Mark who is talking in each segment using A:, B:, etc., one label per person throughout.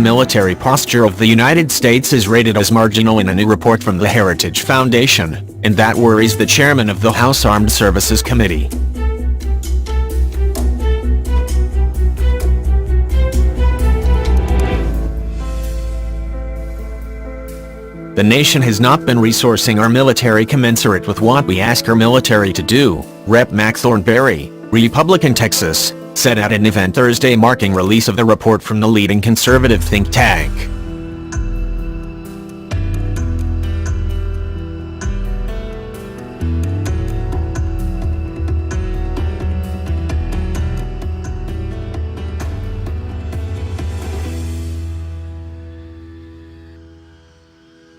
A: military posture of the United States is rated as marginal in a new report from the Heritage Foundation, and that worries the chairman of the House Armed Services Committee. The nation has not been resourcing our military commensurate with what we ask our military to do, Rep. Mac Thornberry, Republican Texas, said at an event Thursday marking release of the report from the leading conservative think tank.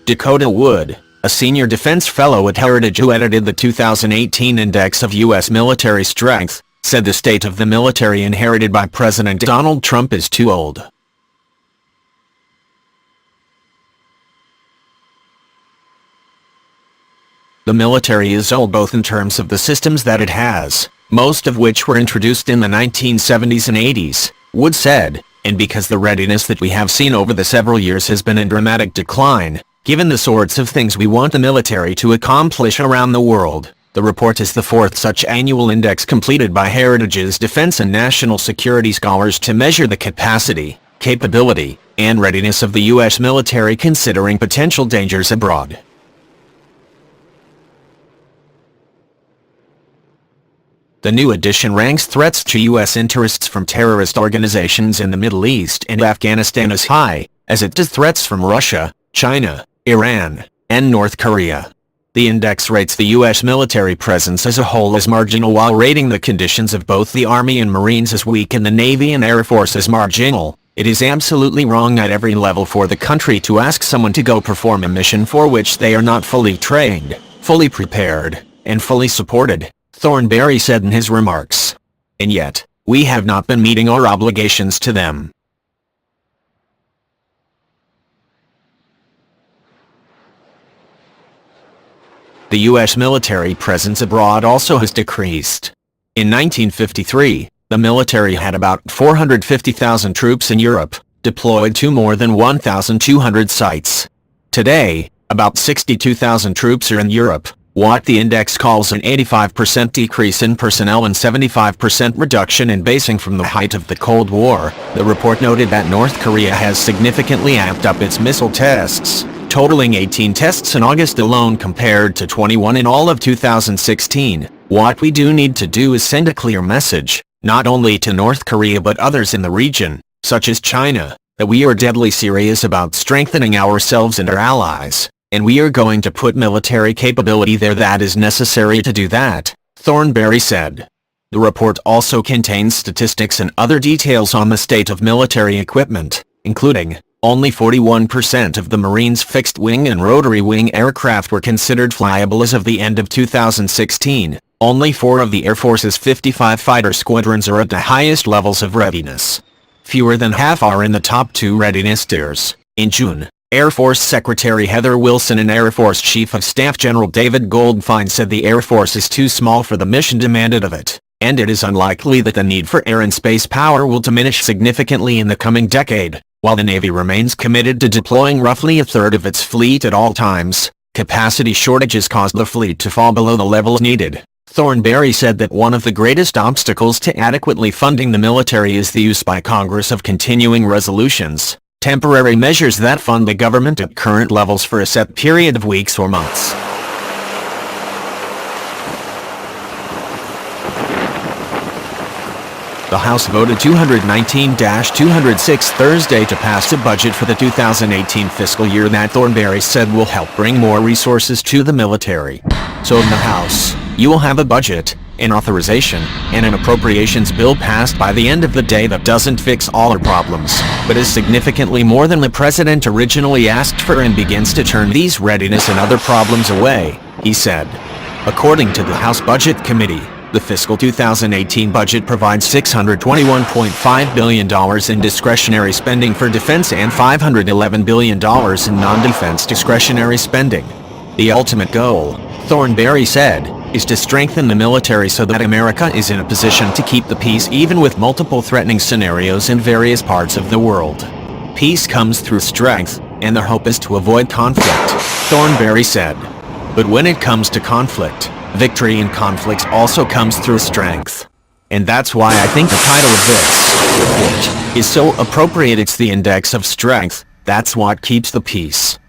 A: Dakota Wood, a senior defense fellow at Heritage who edited the 2018 Index of U.S. Military Strength, said the state of the military inherited by President Donald Trump is too old. The military is old both in terms of the systems that it has, most of which were introduced in the 1970s and 80s, Wood said, and because the readiness that we have seen over the several years has been in dramatic decline, given the sorts of things we want the military to accomplish around the world. The report is the fourth such annual index completed by Heritage's defense and national security scholars to measure the capacity, capability, and readiness of the U.S. military considering potential dangers abroad. The new edition ranks threats to U.S. interests from terrorist organizations in the Middle East and Afghanistan as high as it does threats from Russia, China, Iran, and North Korea. The index rates the U.S. military presence as a whole as marginal while rating the conditions of both the Army and Marines as weak and the Navy and Air Force as marginal. It is absolutely wrong at every level for the country to ask someone to go perform a mission for which they are not fully trained, fully prepared, and fully supported, Thornberry said in his remarks. And yet, we have not been meeting our obligations to them. The U.S. military presence abroad also has decreased. In 1953, the military had about 450,000 troops in Europe, deployed to more than 1,200 sites. Today, about 62,000 troops are in Europe, what the index calls an 85% decrease in personnel and 75% reduction in basing from the height of the Cold War. The report noted that North Korea has significantly amped up its missile tests, totaling 18 tests in August alone compared to 21 in all of 2016. What we do need to do is send a clear message, not only to North Korea but others in the region, such as China, that we are deadly serious about strengthening ourselves and our allies, and we are going to put military capability there that is necessary to do that, Thornberry said. The report also contains statistics and other details on the state of military equipment, including only 41% of the Marines' fixed-wing and rotary-wing aircraft were considered flyable as of the end of 2016. Only 4 of the Air Force's 55 fighter squadrons are at the highest levels of readiness. Fewer than half are in the top 2 readiness tiers. In June, Air Force Secretary Heather Wilson and Air Force Chief of Staff General David Goldfein said the Air Force is too small for the mission demanded of it, and it is unlikely that the need for air and space power will diminish significantly in the coming decade. While the Navy remains committed to deploying roughly a third of its fleet at all times, capacity shortages caused the fleet to fall below the levels needed. Thornberry said that one of the greatest obstacles to adequately funding the military is the use by Congress of continuing resolutions, temporary measures that fund the government at current levels for a set period of weeks or months. The House voted 219-206 Thursday to pass a budget for the 2018 fiscal year that Thornberry said will help bring more resources to the military. So in the House, you will have a budget, an authorization, and an appropriations bill passed by the end of the day that doesn't fix all our problems, but is significantly more than the president originally asked for and begins to turn these readiness and other problems away, he said. According to the House Budget Committee, the fiscal 2018 budget provides $621.5 billion in discretionary spending for defense and $511 billion in non-defense discretionary spending. The ultimate goal, Thornberry said, is to strengthen the military so that America is in a position to keep the peace even with multiple threatening scenarios in various parts of the world. Peace comes through strength, and the hope is to avoid conflict, Thornberry said. But when it comes to conflict, victory in conflicts also comes through strength. And that's why I think the title of this report is so appropriate. It's the index of strength. That's what keeps the peace.